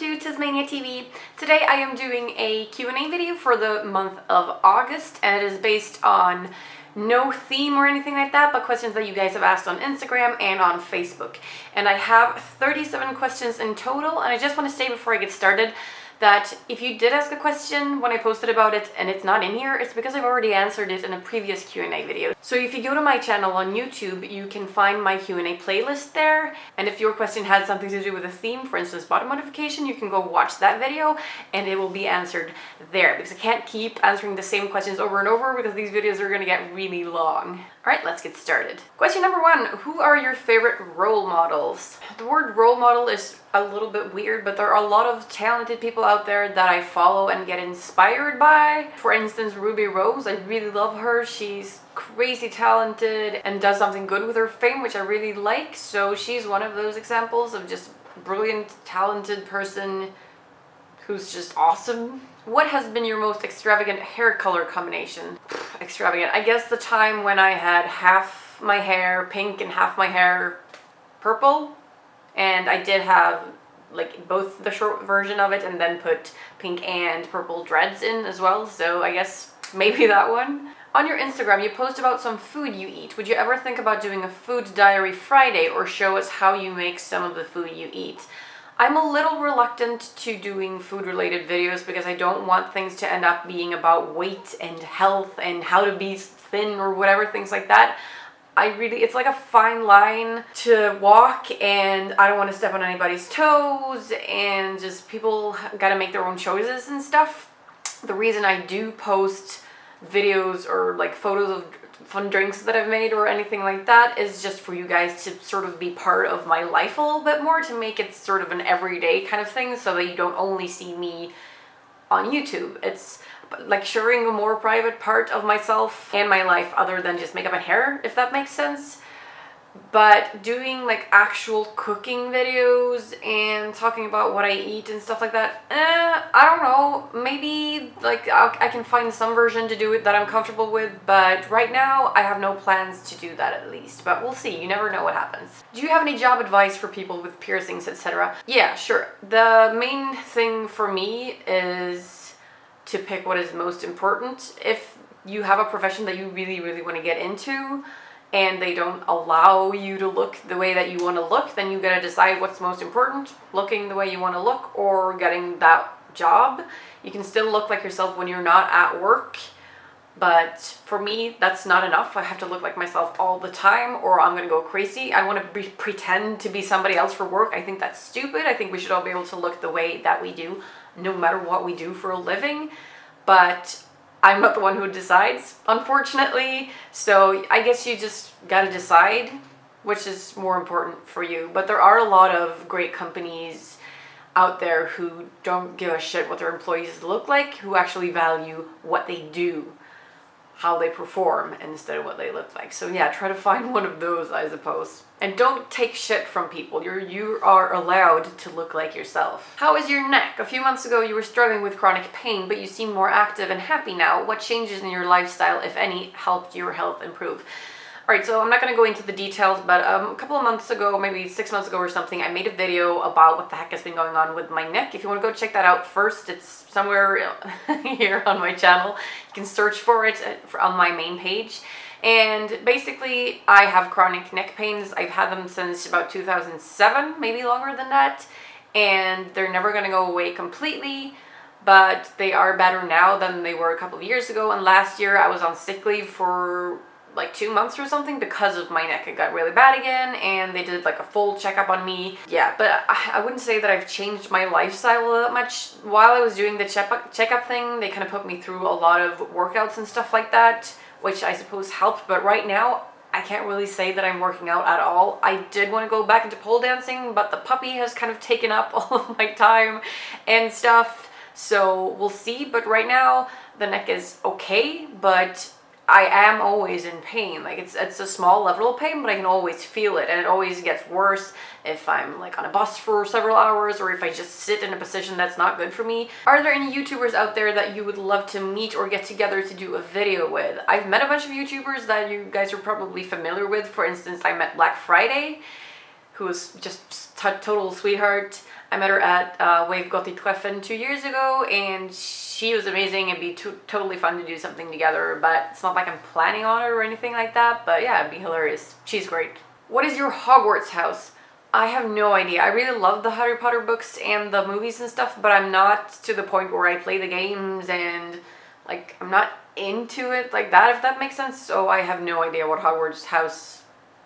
to TezMania TV. Today I am doing a Q&A video for the month of August, and it is based on no theme or anything like that, but questions that you guys have asked on Instagram and on Facebook. And I have 37 questions in total, and I just want to say before I get started that if you did ask a question when I posted about it and it's not in here, it's because I've already answered it in a previous Q&A video. So if you go to my channel on YouTube, you can find my Q&A playlist there, and if your question has something to do with a theme, for instance bottom modification, you can go watch that video and it will be answered there, because I can't keep answering the same questions over and over because these videos are going to get really long. Alright, let's get started. Question number 1, who are your favorite role models? The word role model is a little bit weird, but there are a lot of talented people out there that I follow and get inspired by. For instance, Ruby Rose, I really love her. She's crazy talented and does something good with her fame, which I really like. So she's one of those examples of just brilliant, talented person who's just awesome. What has been your most extravagant hair color combination? Extravagant. I guess the time when I had half my hair pink and half my hair purple. And I did have like both the short version of it and then put pink and purple dreads in as well. So I guess maybe that one. On your Instagram, you post about some food you eat. Would you ever think about doing a food diary Friday or show us how you make some of the food you eat? I'm a little reluctant to doing food related videos because I don't want things to end up being about weight and health and how to be thin or whatever, things like that. It's like a fine line to walk, and I don't want to step on anybody's toes, and just people gotta make their own choices and stuff. The reason I do post videos or like photos of fun drinks that I've made or anything like that is just for you guys to sort of be part of my life a little bit more, to make it sort of an everyday kind of thing so that you don't only see me on YouTube. It's like sharing a more private part of myself and my life other than just makeup and hair, if that makes sense. But doing like actual cooking videos and talking about what I eat and stuff like that, I don't know, maybe like I can find some version to do it that I'm comfortable with, but right now I have no plans to do that, at least. But we'll see, you never know what happens. Do you have any job advice for people with piercings, etc.? Yeah, sure. The main thing for me is to pick what is most important. If you have a profession that you really want to get into and they don't allow you to look the way that you want to look, then you gotta decide what's most important, looking the way you want to look or getting that job. You can still look like yourself when you're not at work, but for me that's not enough. I have to look like myself all the time or I'm gonna go crazy. I want to pretend to be somebody else for work. I think that's stupid. I think we should all be able to look the way that we do no matter what we do for a living, but I'm not the one who decides, unfortunately. So I guess you just gotta decide which is more important for you. But there are a lot of great companies out there who don't give a shit what their employees look like, who actually value what they do, how they perform, instead of what they look like. So yeah, try to find one of those, I suppose. And don't take shit from people. You are allowed to look like yourself. How is your neck? A few months ago you were struggling with chronic pain, but you seem more active and happy now. What changes in your lifestyle, if any, helped your health improve? Alright, so I'm not going to go into the details, but a couple of months ago, maybe 6 months ago or something, I made a video about what the heck has been going on with my neck. If you want to go check that out first, it's somewhere here on my channel. You can search for it on my main page. And basically, I have chronic neck pains. I've had them since about 2007, maybe longer than that. And they're never going to go away completely, but they are better now than they were a couple of years ago. And last year, I was on sick leave for like 2 months or something because of my neck. It got really bad again and they did like a full checkup on me. Yeah, but I wouldn't say that I've changed my lifestyle that much. While I was doing the checkup thing, they kind of put me through a lot of workouts and stuff like that, which I suppose helped. But right now, I can't really say that I'm working out at all. I did want to go back into pole dancing, but the puppy has kind of taken up all of my time and stuff. So we'll see. But right now, the neck is okay, but I am always in pain. Like it's a small level of pain, but I can always feel it, and it always gets worse if I'm like on a bus for several hours or if I just sit in a position that's not good for me. Are there any YouTubers out there that you would love to meet or get together to do a video with? I've met a bunch of YouTubers that you guys are probably familiar with. For instance, I met Black Friday, who was just a total sweetheart. I met her at Wave Gotti Treffen 2 years ago, and she was amazing. It'd be totally fun to do something together, but it's not like I'm planning on it or anything like that, but yeah, it'd be hilarious. She's great. What is your Hogwarts house? I have no idea. I really love the Harry Potter books and the movies and stuff, but I'm not to the point where I play the games and like I'm not into it like that, if that makes sense. So I have no idea what Hogwarts house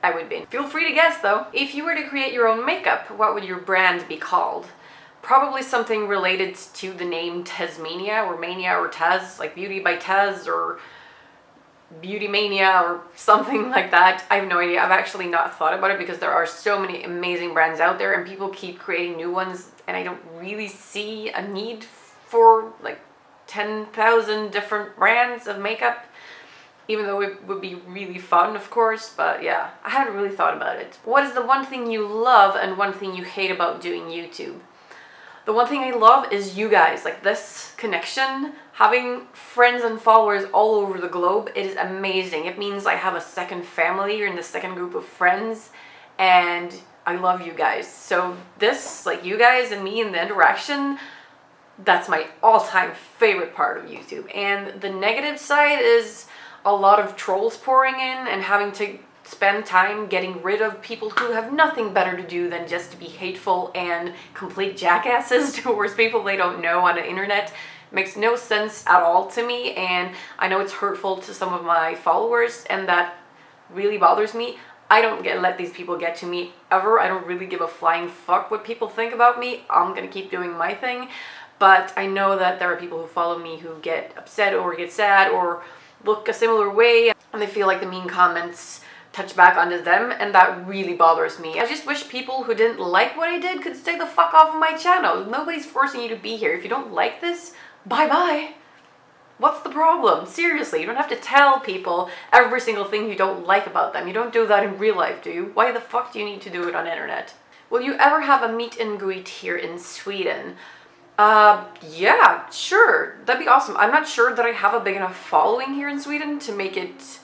I would be in. Feel free to guess though. If you were to create your own makeup, what would your brand be called? Probably something related to the name TezMania or Mania or Tez, like Beauty by Tez or Beauty Mania or something like that. I have no idea. I've actually not thought about it because there are so many amazing brands out there and people keep creating new ones, and I don't really see a need for like 10,000 different brands of makeup, even though it would be really fun, of course. But yeah, I haven't really thought about it. What is the one thing you love and one thing you hate about doing YouTube? The one thing I love is you guys, like this connection, having friends and followers all over the globe. It is amazing. It means I have a second family or in the second group of friends, and I love you guys. So this, like you guys and me and the interaction, that's my all-time favorite part of YouTube. And the negative side is a lot of trolls pouring in and having to spend time getting rid of people who have nothing better to do than just to be hateful and complete jackasses towards people they don't know on the internet. Makes no sense at all to me, and I know it's hurtful to some of my followers, and that really bothers me. I don't let these people get to me ever. I don't really give a flying fuck what people think about me. I'm gonna keep doing my thing, but I know that there are people who follow me who get upset or get sad or look a similar way, and they feel like the mean comments touch back onto them, and that really bothers me. I just wish people who didn't like what I did could stay the fuck off of my channel. Nobody's forcing you to be here. If you don't like this, bye-bye. What's the problem? Seriously, you don't have to tell people every single thing you don't like about them. You don't do that in real life, do you? Why the fuck do you need to do it on the internet? Will you ever have a meet and greet here in Sweden? Yeah, sure. That'd be awesome. I'm not sure that I have a big enough following here in Sweden to make it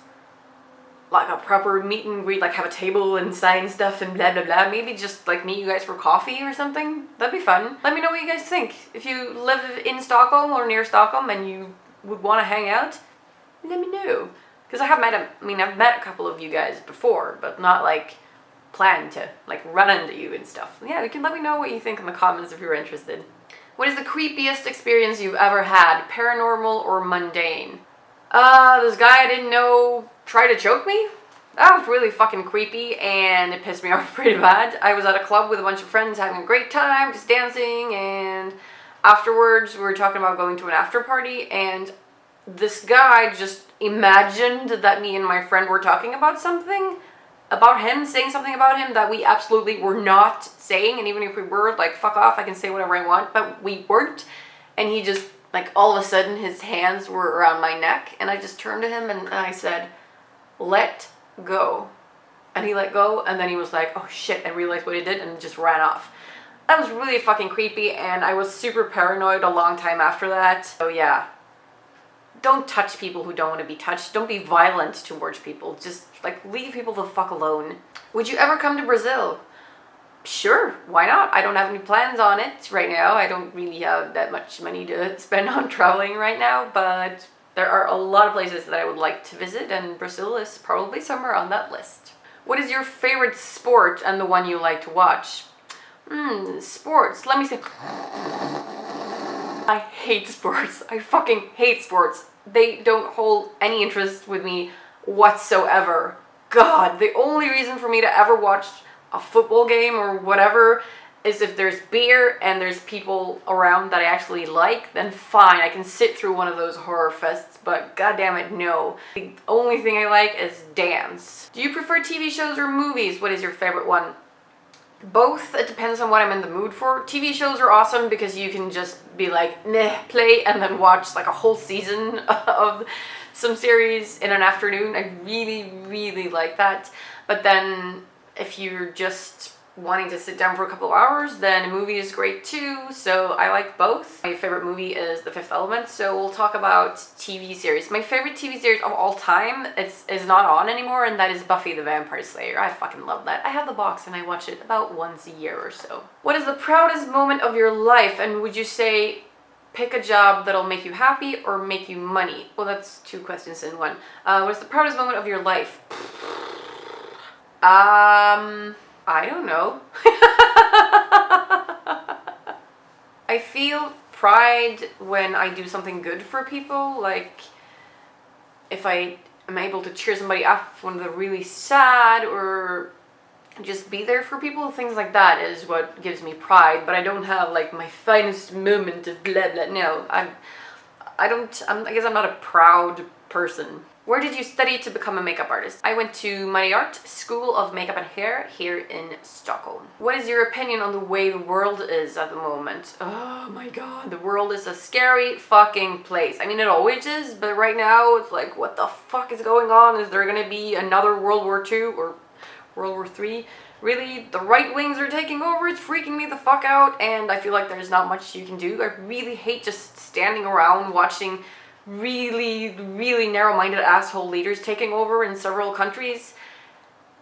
like a proper meet and greet, like have a table and sign stuff and blah blah blah. Maybe just like meet you guys for coffee or something. That'd be fun. Let me know what you guys think. If you live in Stockholm or near Stockholm and you would want to hang out, let me know. Because I've met a couple of you guys before, but not like planned to like run into you and stuff. Yeah, you can let me know what you think in the comments if you're interested. What is the creepiest experience you've ever had, paranormal or mundane? This guy I didn't know tried to choke me. That was really fucking creepy and it pissed me off pretty bad. I was at a club with a bunch of friends having a great time, just dancing, and afterwards we were talking about going to an after party, and this guy just imagined that me and my friend were talking about something, about him, saying something about him that we absolutely were not saying, and even if we were, like, fuck off, I can say whatever I want, but we weren't, and he just, like, all of a sudden his hands were around my neck, and I just turned to him and I said, "Let go." And he let go, and then he was like, "Oh shit," and realized what he did and just ran off. That was really fucking creepy, and I was super paranoid a long time after that. So yeah, don't touch people who don't want to be touched. Don't be violent towards people. Just like leave people the fuck alone. Would you ever come to Brazil? Sure, why not? I don't have any plans on it right now. I don't really have that much money to spend on traveling right now, but there are a lot of places that I would like to visit, and Brazil is probably somewhere on that list. What is your favorite sport and the one you like to watch? Sports. Let me see. I hate sports. I fucking hate sports. They don't hold any interest with me whatsoever. God, the only reason for me to ever watch a football game or whatever is if there's beer and there's people around that I actually like, then fine, I can sit through one of those horror fests, but goddammit, no. The only thing I like is dance. Do you prefer TV shows or movies? What is your favorite one? Both. It depends on what I'm in the mood for. TV shows are awesome because you can just be like, meh, play, and then watch like a whole season of some series in an afternoon. I really, really like that. But then if you're just wanting to sit down for a couple of hours, then a movie is great too, so I like both. My favorite movie is The Fifth Element, so we'll talk about TV series. My favorite TV series of all time is not on anymore, and that is Buffy the Vampire Slayer. I fucking love that. I have the box and I watch it about once a year or so. What is the proudest moment of your life, and would you say pick a job that'll make you happy or make you money? Well, that's two questions in one. What's the proudest moment of your life? I don't know. I feel pride when I do something good for people, like if I am able to cheer somebody up when they're really sad, or just be there for people. Things like that is what gives me pride, but I don't have like my finest moment of blah blah. No, I guess I'm not a proud person. Where did you study to become a makeup artist? I went to Mariart School of Makeup and Hair here in Stockholm. What is your opinion on the way the world is at the moment? Oh my god, the world is a scary fucking place. I mean, it always is, but right now it's like, what the fuck is going on? Is there gonna be another World War II or World War III? Really, the right wings are taking over. It's freaking me the fuck out, and I feel like there's not much you can do. I really hate just standing around watching really narrow-minded asshole leaders taking over in several countries.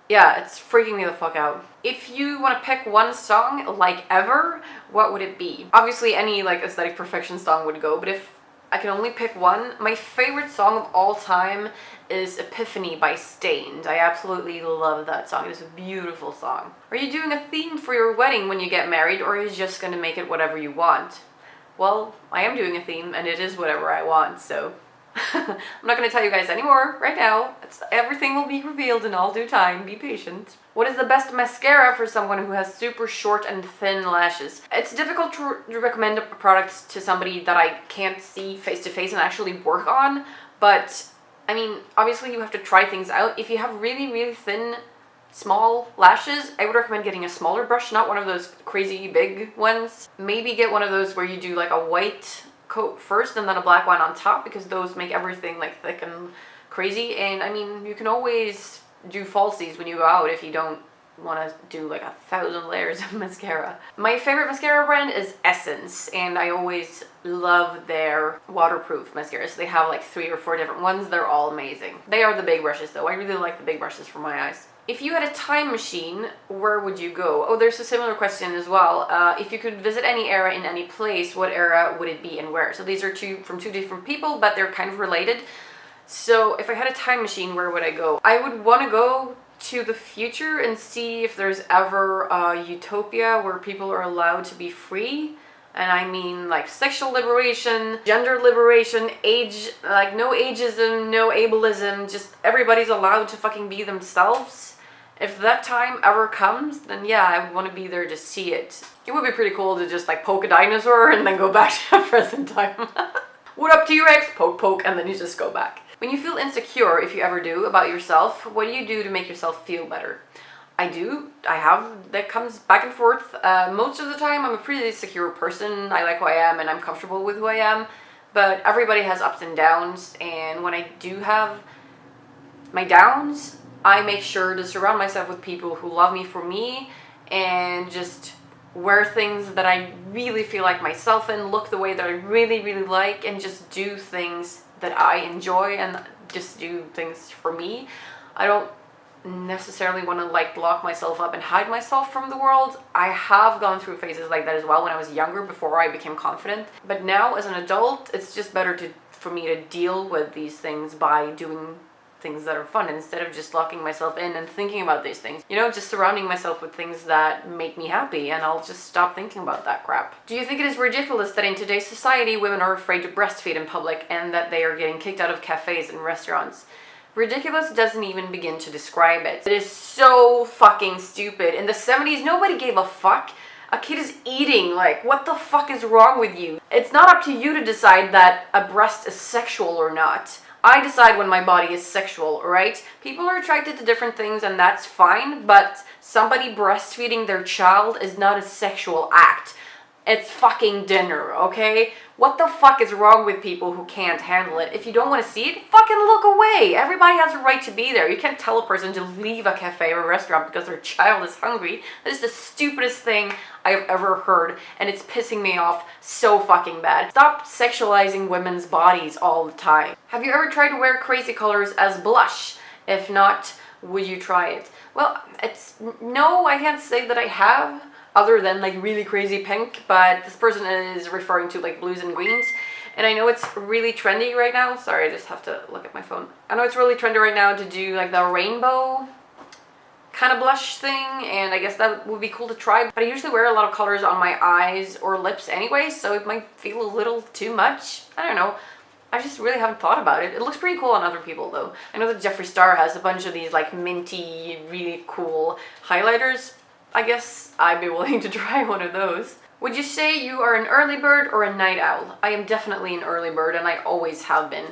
Yeah, it's freaking me the fuck out. If you want to pick one song, like ever, what would it be? Obviously any like Aesthetic Perfection song would go, but if I can only pick one, my favorite song of all time is Epiphany by Stained. I absolutely love that song. It's a beautiful song. Are you doing a theme for your wedding when you get married, or are you just gonna make it whatever you want? Well, I am doing a theme, and it is whatever I want, so I'm not going to tell you guys anymore right now. Everything will be revealed in all due time. Be patient. What is the best mascara for someone who has super short and thin lashes? It's difficult to recommend a product to somebody that I can't see face to face and actually work on, but I mean, obviously you have to try things out. If you have really thin, small lashes, I would recommend getting a smaller brush, not one of those crazy big ones. Maybe get one of those where you do like a white coat first and then a black one on top, because those make everything like thick and crazy. And I mean, you can always do falsies when you go out if you don't want to do like 1,000 layers of mascara. My favorite mascara brand is Essence, and I always love their waterproof mascaras. They have like 3 or 4 different ones. They're all amazing. They are the big brushes though. I really like the big brushes for my eyes. If you had a time machine, where would you go? Oh, there's a similar question as well. If you could visit any era in any place, what era would it be and where? So these are from two different people, but they're kind of related. So if I had a time machine, where would I go? I would want to go to the future and see if there's ever a utopia where people are allowed to be free. And I mean like sexual liberation, gender liberation, age, like no ageism, no ableism, just everybody's allowed to fucking be themselves. If that time ever comes, then yeah, I would want to be there to see it. It would be pretty cool to just like poke a dinosaur and then go back to the present time. What up, T-Rex? Poke, poke, and then you just go back. When you feel insecure, if you ever do, about yourself, what do you do to make yourself feel better? That comes back and forth. Most of the time, I'm a pretty secure person. I like who I am and I'm comfortable with who I am. But everybody has ups and downs, and when I do have my downs, I make sure to surround myself with people who love me for me and just wear things that I really feel like myself in, look the way that I really like, and just do things that I enjoy and just do things for me. I don't necessarily want to like lock myself up and hide myself from the world. I have gone through phases like that as well when I was younger, before I became confident. But now as an adult, it's just better for me to deal with these things by doing things that are fun instead of just locking myself in and thinking about these things. You know, just surrounding myself with things that make me happy, and I'll just stop thinking about that crap. Do you think it is ridiculous that in today's society women are afraid to breastfeed in public and that they are getting kicked out of cafes and restaurants? Ridiculous doesn't even begin to describe it. It is so fucking stupid. In the 70s, nobody gave a fuck. A kid is eating, like, what the fuck is wrong with you? It's not up to you to decide that a breast is sexual or not. I decide when my body is sexual, right? People are attracted to different things and that's fine, but somebody breastfeeding their child is not a sexual act. It's fucking dinner, okay? What the fuck is wrong with people who can't handle it? If you don't want to see it, fucking look away. Everybody has a right to be there. You can't tell a person to leave a cafe or a restaurant because their child is hungry. That is the stupidest thing I've ever heard, and it's pissing me off so fucking bad. Stop sexualizing women's bodies all the time. Have you ever tried to wear crazy colors as blush? If not, would you try it? Well, no, I can't say that I have, other than like really crazy pink, but this person is referring to like blues and greens. And I know it's really trendy right now. Sorry, I just have to look at my phone. I know it's really trendy right now to do like the rainbow kind of blush thing, and I guess that would be cool to try. But I usually wear a lot of colors on my eyes or lips anyway, so it might feel a little too much. I don't know. I just really haven't thought about it. It looks pretty cool on other people though. I know that Jeffree Star has a bunch of these like minty, really cool highlighters. I guess I'd be willing to try one of those. Would you say you are an early bird or a night owl? I am definitely an early bird, and I always have been.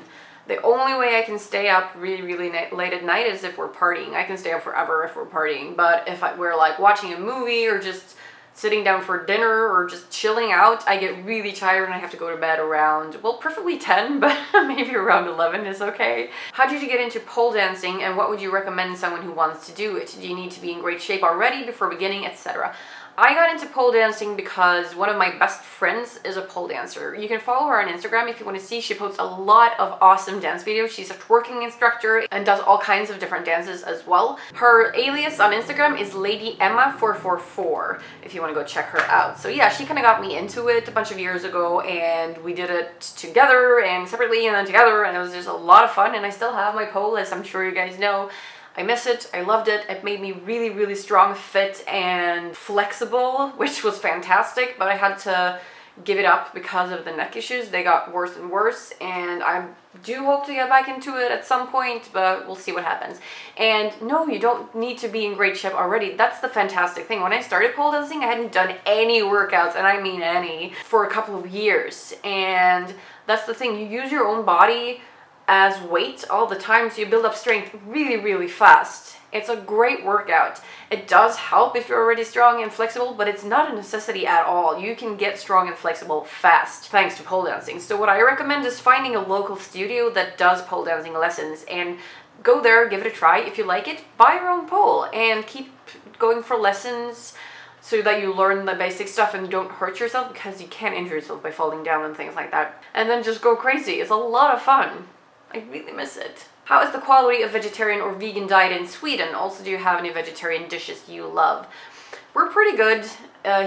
The only way I can stay up really late at night is if we're partying. I can stay up forever if we're partying, but if we're like watching a movie or just sitting down for dinner or just chilling out, I get really tired and I have to go to bed around, well, preferably 10, but maybe around 11 is okay. How did you get into pole dancing, and what would you recommend someone who wants to do it? Do you need to be in great shape already before beginning, etc.? I got into pole dancing because one of my best friends is a pole dancer. You can follow her on Instagram if you want to see. She posts a lot of awesome dance videos. She's a twerking instructor and does all kinds of different dances as well. Her alias on Instagram is Lady Emma444 if you want to go check her out. So yeah, she kind of got me into it a bunch of years ago, and we did it together and separately and then together, and it was just a lot of fun. And I still have my pole, as I'm sure you guys know. I miss it. I loved it. It made me really strong, fit, and flexible, which was fantastic, but I had to give it up because of the neck issues. They got worse and worse, and I do hope to get back into it at some point, but we'll see what happens. And no, you don't need to be in great shape already. That's the fantastic thing. When I started pole dancing, I hadn't done any workouts, and I mean any, for a couple of years. And that's the thing. You use your own body as weight all the time, so you build up strength really fast. It's a great workout. It does help if you're already strong and flexible, but it's not a necessity at all. You can get strong and flexible fast thanks to pole dancing. So what I recommend is finding a local studio that does pole dancing lessons and go there, give it a try. If you like it, buy your own pole and keep going for lessons so that you learn the basic stuff and don't hurt yourself, because you can injure yourself by falling down and things like that. And then just go crazy. It's a lot of fun. I really miss it. How is the quality of vegetarian or vegan diet in Sweden? Also, do you have any vegetarian dishes you love? We're pretty good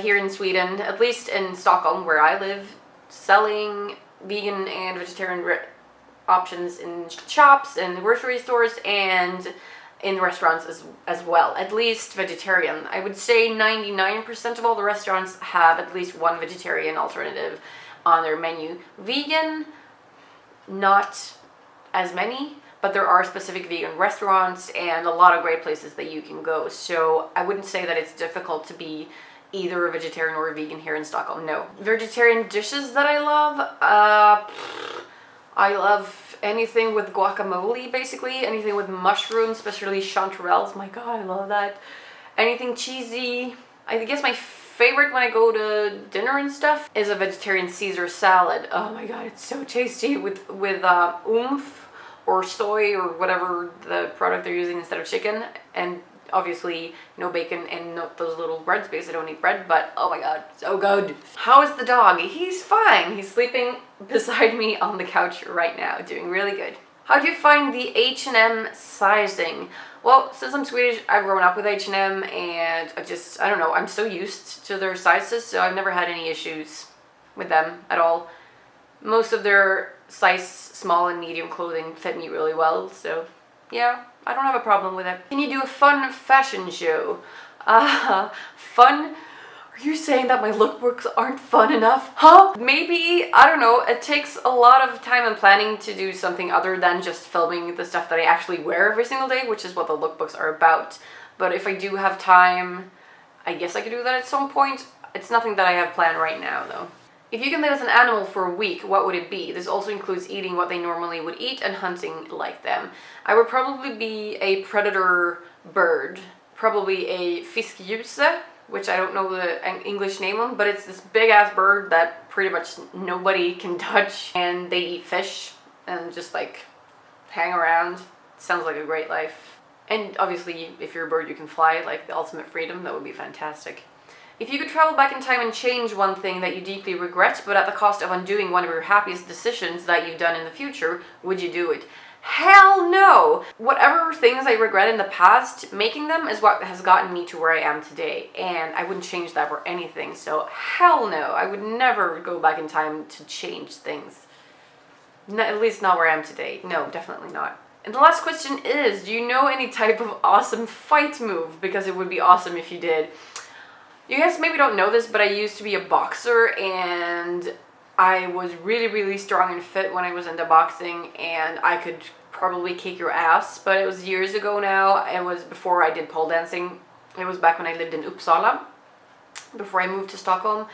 here in Sweden, at least in Stockholm where I live, selling vegan and vegetarian options in shops and grocery stores and in restaurants as well. At least vegetarian. I would say 99% of all the restaurants have at least one vegetarian alternative on their menu. Vegan, not as many, but there are specific vegan restaurants and a lot of great places that you can go. So I wouldn't say that it's difficult to be either a vegetarian or a vegan here in Stockholm, no. Vegetarian dishes that I love, I love anything with guacamole, basically. Anything with mushrooms, especially chanterelles. My God, I love that. Anything cheesy. I guess my favorite when I go to dinner and stuff is a vegetarian Caesar salad. Oh my God, it's so tasty with oomph or soy or whatever the product they're using instead of chicken, and obviously no bacon and no those little breads because I don't eat bread, but oh my God, so good. How is the dog? He's fine. He's sleeping beside me on the couch right now, doing really good. How do you find the H&M sizing? Well, since I'm Swedish, I've grown up with H&M, and I don't know, I'm so used to their sizes, so I've never had any issues with them at all. Most of their size small and medium clothing fit me really well, so yeah, I don't have a problem with it. Can you do a fun fashion show? Fun? Are you saying that my lookbooks aren't fun enough? Huh? Maybe, I don't know, it takes a lot of time and planning to do something other than just filming the stuff that I actually wear every single day, which is what the lookbooks are about. But if I do have time, I guess I could do that at some point. It's nothing that I have planned right now, though. If you can live as an animal for a week, what would it be? This also includes eating what they normally would eat and hunting like them. I would probably be a predator bird. Probably a fiskgjuse. which I don't know the English name of, but it's this big ass bird that pretty much nobody can touch, and they eat fish and just like hang around. Sounds like a great life. And obviously, if you're a bird, you can fly, like the ultimate freedom. That would be fantastic. If you could travel back in time and change one thing that you deeply regret, but at the cost of undoing one of your happiest decisions that you've done in the future, would you do it? Hell no! Whatever things I regret in the past, making them is what has gotten me to where I am today, and I wouldn't change that for anything, so hell no, I would never go back in time to change things. No, at least not where I am today. No, definitely not. And the last question is, do you know any type of awesome fight move? Because it would be awesome if you did. You guys maybe don't know this, but I used to be a boxer, and I was really, really strong and fit when I was into boxing, and I could probably kick your ass, but it was years ago now. It was before I did pole dancing. It was back when I lived in Uppsala, before I moved to Stockholm.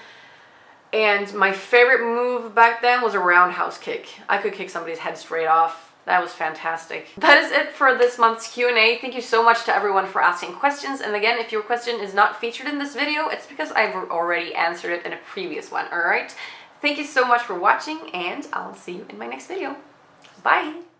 And my favorite move back then was a roundhouse kick. I could kick somebody's head straight off. That was fantastic. That is it for this month's Q&A. Thank you so much to everyone for asking questions. And again, if your question is not featured in this video, it's because I've already answered it in a previous one, alright? Thank you so much for watching, and I'll see you in my next video. Bye!